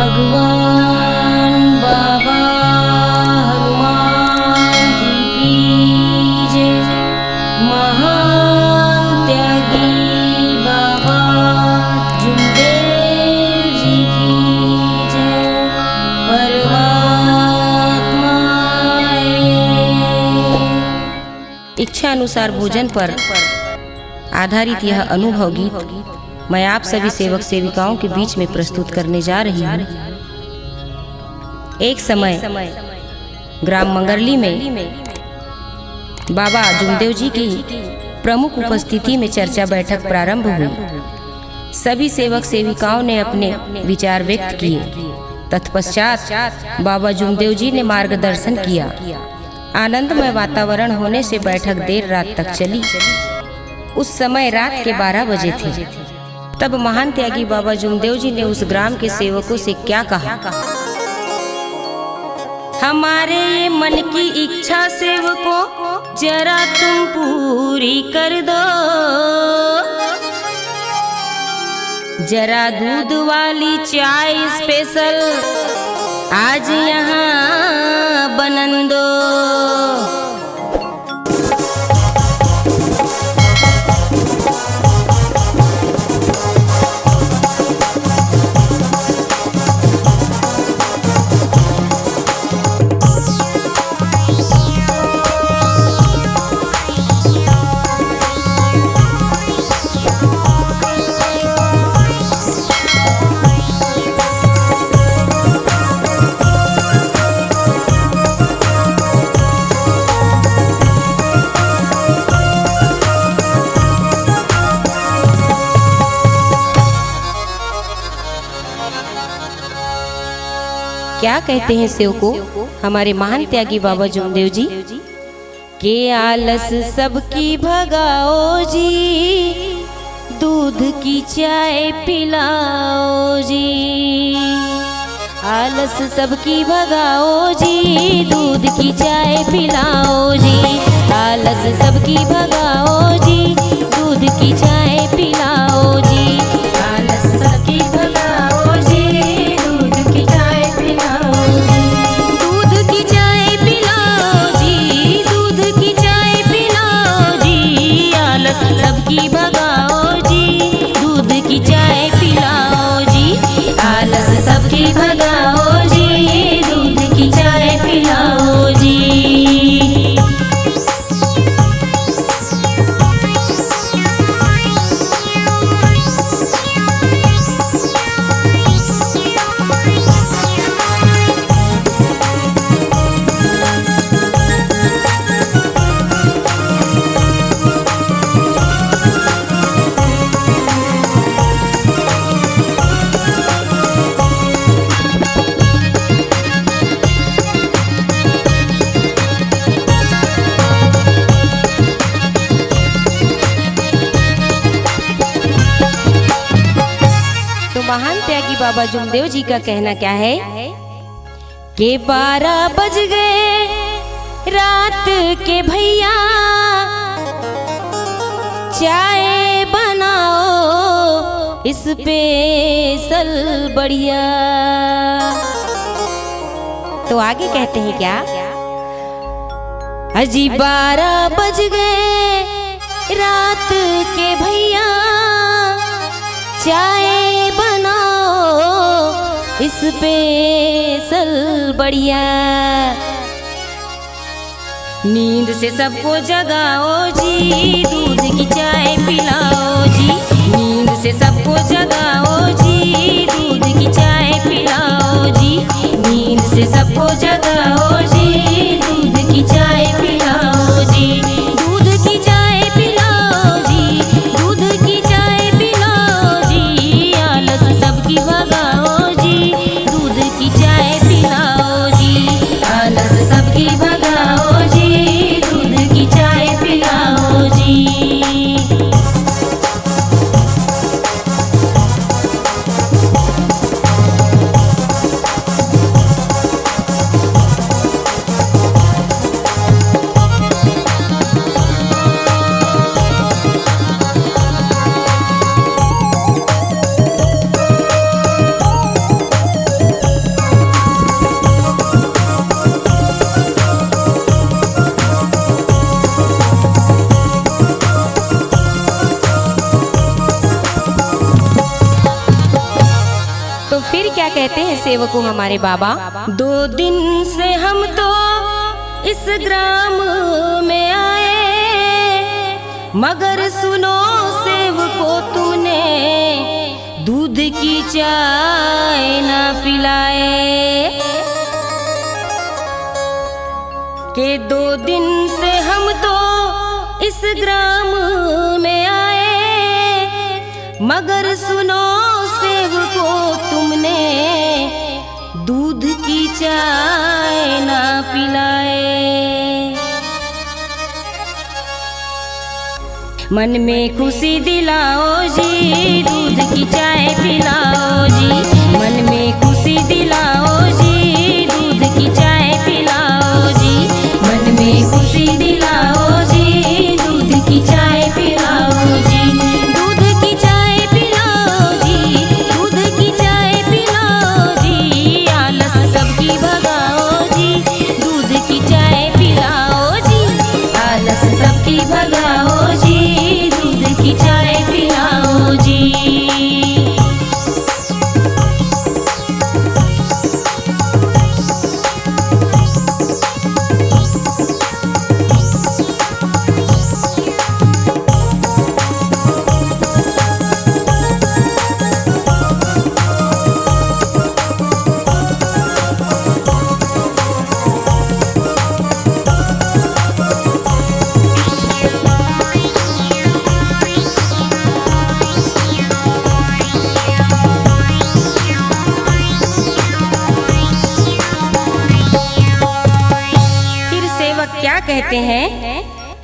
भगवान बाबा हनुमान जी की जय। महान त्यागी बाबा जुमदेव जी की जय। परमात्मा इच्छा अनुसार भोजन पर आधारित यह अनुभव गीत मैं आप सभी सेवक सेविकाओं के बीच में प्रस्तुत करने जा रही हूँ। एक समय ग्राम मंगरली में बाबा जुमदेव जी की प्रमुख उपस्थिति में चर्चा बैठक प्रारंभ हुई। सभी सेवक सेविकाओं ने अपने विचार व्यक्त किए। तत्पश्चात बाबा जुमदेव जी ने मार्गदर्शन किया। आनंदमय वातावरण होने से बैठक देर रात तक चली। उस समय रात के 12 बजे थे। तब महान त्यागी बाबा जुमदेव जी ने उस ग्राम के सेवकों से क्या कहा? हमारे ये मन की इच्छा सेवकों जरा तुम पूरी कर दो। जरा दूध वाली चाय स्पेशल आज यहाँ बनन दो। क्या कहते हैं सेवकों हमारे महान त्यागी बाबा जुमदेव जी के आलस सबकी भगाओ जी, दूध की चाय पिलाओ जी। आलस सबकी भगाओ जी, दूध की चाय पिलाओ जी। आलस सबकी भगाओ जी, दूध की चाय पिलाओ जी। आलस सबकी भगाओ जी, दूध की चाय पिलाओ जी। दूध की चाय पिलाओ जी, दूध की चाय पिलाओ जी। आलस सबकी भगाओ जी, दूध की चाय पिलाओ जी। आलस सबकी भगाओ जी, दूध की चाय पिलाओ जी। महान त्यागी बाबा जुमदेव जी का कहना क्या है कि 12 बज गए रात के भैया, चाय बनाओ स्पेशल बढ़िया। तो आगे कहते हैं क्या? अजी 12 बज गए रात के भैया, चाय स्पेशल बढ़िया। नींद से सबको जगाओ जी, दूध की चाय पिलाओ जी। नींद से सबको जगाओ जी, दूध की चाय पिलाओ जी। नींद से सबको जगाओ जी, दूध की चाय पिलाओ जी। दूध की चाय पिलाओ जी, दूध की चाय पिलाओ जी। आलस सबकी भगाओ जी, दूध की चाय पिलाओ जी। आलस सबकी भगाओ जी, दूध की चाय पिलाओ जी। कहते हैं सेवकों हमारे बाबा। 2 दिन से हम तो इस ग्राम में आए, मगर सुनो सेवकों तुमने दूध की चाय ना पिलाए। के 2 दिन से हम तो इस ग्राम में आए, मगर सुनो सेवकों तुमने दूध की चाय ना पिलाए। मन में खुशी दिलाओ जी, दूध की चाय पिलाओ जी। मन में खुशी दिलाओ जी, दूध की चाय पिलाओ जी। मन में खुशी दिलाओ जी, दूध की चाय पिलाओ जी। दूध की चाय पिलाओ जी, दूध की चाय पिलाओ जी। आलस सबकी भगाओ जी, दूध की चाय पिलाओ जी। आलस सबकी भगाओ जी, दूध की चाय पिलाओ जी। क्या कहते हैं?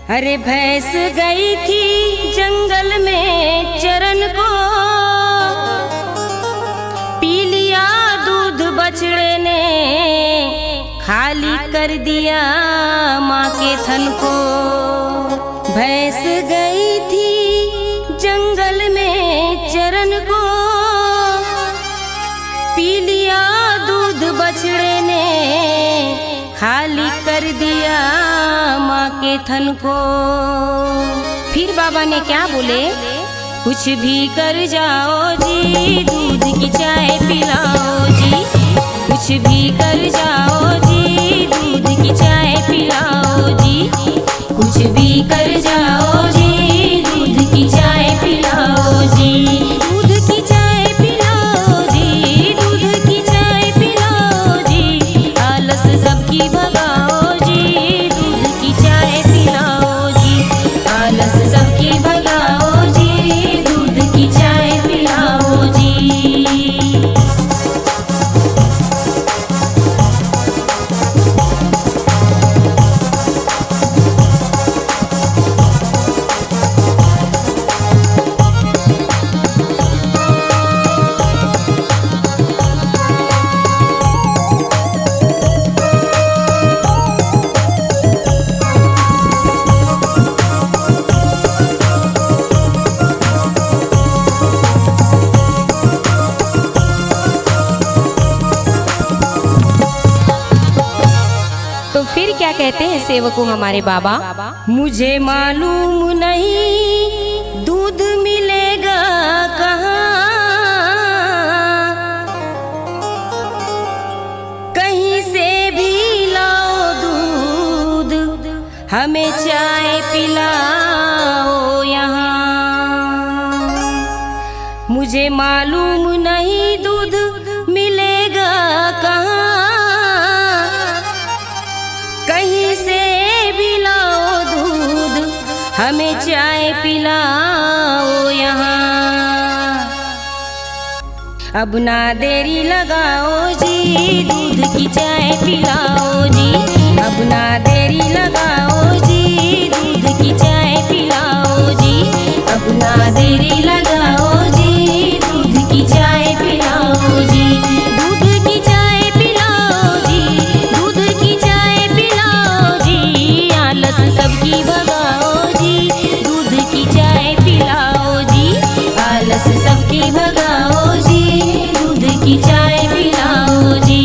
अरे भैंस गई थी जंगल में चरन को, पी लिया दूध बछड़े ने, खाली कर दिया माँ के थन को। भैंस गई थी जंगल में चरन को, पी लिया दूध बछड़े ने, खाली कर दिया माँ के थन को। फिर बाबा ने क्या बोले? कुछ भी कर जाओ जी, दूध की चाय पिलाओ जी। कुछ भी कर जाओ जी, दूध की चाय पिलाओ जी। कुछ भी कर जाओ जी, दूध की चाय पिलाओ जी। दूध की चाय पिलाओ जी, दूध की चाय पिलाओ जी। आलस सबकी भगाओ जी, दूध की चाय पिलाओ जी। आलस सबकी भगाओ जी, दूध की चाय पिलाओ जी। तो फिर क्या कहते हैं सेवकों हमारे बाबा? मुझे मालूम नहीं दूध मिलेगा कहाँ, कहीं से भी लाओ दूध, हमें चाय पिलाओ यहाँ। मुझे मालूम नहीं दूध मिलेगा कहाँ, कहीं से भी लाओ दूध, हमें चाय पिलाओ यहाँ। अब ना देरी लगाओ जी, दूध की चाय पिलाओ जी। अब ना देरी लगाओ जी, दूध की चाय पिलाओ जी। अब ना देरी लगाओ जी, दूध की चाय पिलाओ जी। दूध की चाय पिलाओ जी, दूध की चाय पिलाओ जी। आलस सबकी भगाओ जी, दूध की चाय पिलाओ जी। आलस सबकी भगाओ जी, दूध की चाय पिलाओ जी।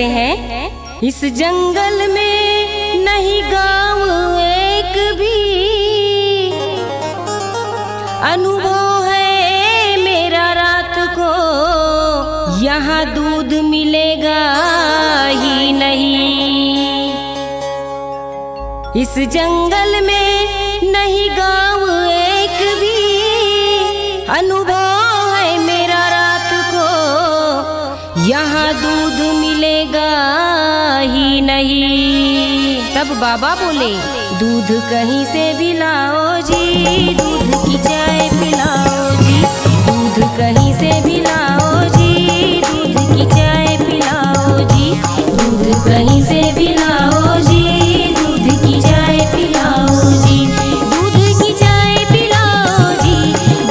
कहते हैं, इस जंगल में नहीं गाँव एक भी, अनुभव है मेरा रात को यहाँ दूध मिलेगा ही नहीं। इस जंगल में नहीं गाँव एक भी, अनुभव है मेरा रात को यहाँ दूध मिलेगा ही नहीं। तब बाबा बोले, दूध कहीं से भी लाओ जी, दूध की चाय पिलाओ जी, दूध कहीं से भी लाओ जी, दूध की चाय पिलाओ जी, दूध कहीं से भी लाओ जी, दूध की चाय पिलाओ जी, दूध की चाय पिलाओ जी,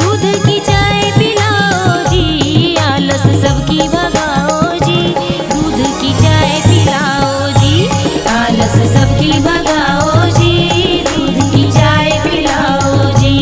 दूध की चाय पिलाओ जी, आलस सबकी भगाओ जी, दूध की चाय पिलाओ जी, आलस सबकी भगाओ जी, दूध की चाय पिलाओ जी।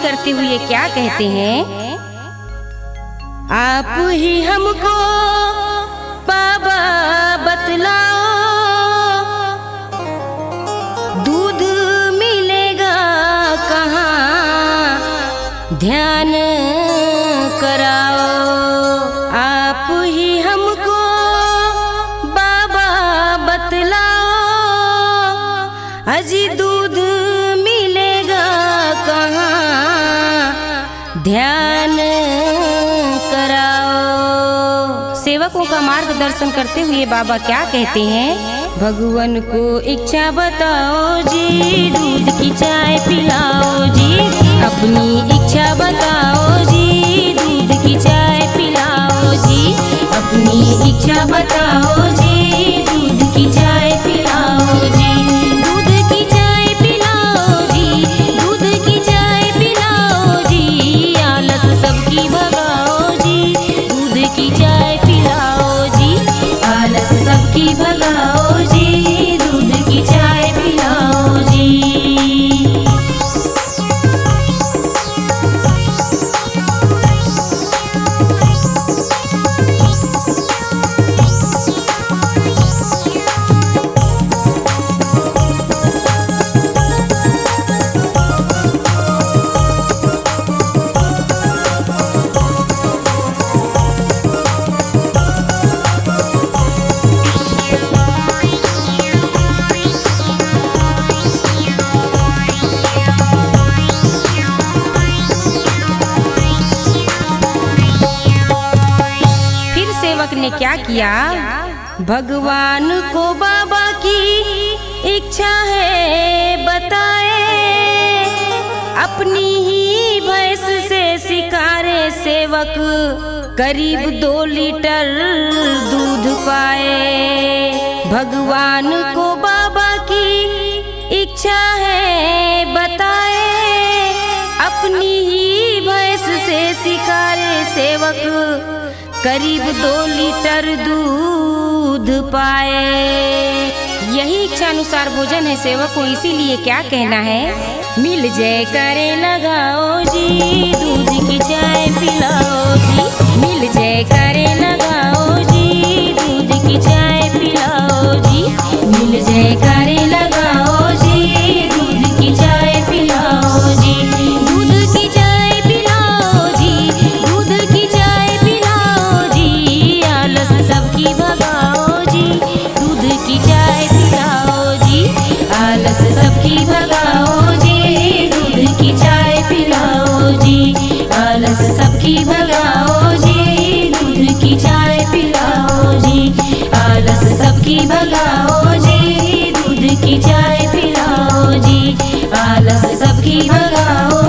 करते हुए क्या कहते हैं, आप ही हमको बाबा बतलाओ, दूध मिलेगा कहाँ ध्यान कराओ। आप ही हमको बाबा बतलाओ, अजी दूध मिलेगा कहाँ ध्यान कराओ। सेवकों का मार्गदर्शन करते हुए बाबा क्या कहते हैं, भगवान को इच्छा बताओ जी, दूध की चाय पिलाओ जी, अपनी इच्छा बताओ जी, दूध की चाय पिलाओ जी, अपनी इच्छा बताओ जी, दूध की चाय पिलाओ जी, दूध की चाय पिलाओ जी, दूध की चाय पिलाओ जी, आलस सबकी भगाओ जी, दूध की चाय पिलाओ जी, आलस सबकी भगाओ जी, दूध की चाय पिलाओ जी। ने क्या किया, भगवान को बाबा की इच्छा है बताए, अपनी ही भैंस से शिकारे सेवक करीब 2 लीटर दूध पाए। भगवान को बाबा की इच्छा है बताए, अपनी ही भैंस से शिकारे सेवक करीब 2 लीटर दूध पाए। यही इच्छा अनुसार भोजन है सेवक को, इसीलिए क्या कहना है, मिल जाए करे लगाओ जी, दूध की चाय पिलाओ जी, मिल जाए करे लगाओ जी, दूध की चाय पिलाओ जी, मिल जाए करे लगाओ जी, दूध की चाय पिलाओ जी, दूध की चाय पिलाओ जी, दूध की चाय पिलाओ जी, आलस सबकी भगाओ जी, दूध की चाय पिलाओ जी, आलस सबकी भगाओ जी, दूध की चाय पिलाओ जी, आलस सबकी भगाओ जी, दूध की चाय पिलाओ जी, आलस सबकी भगाओ जी, दूध की चाय पिलाओ जी, आलस सबकी भगाओ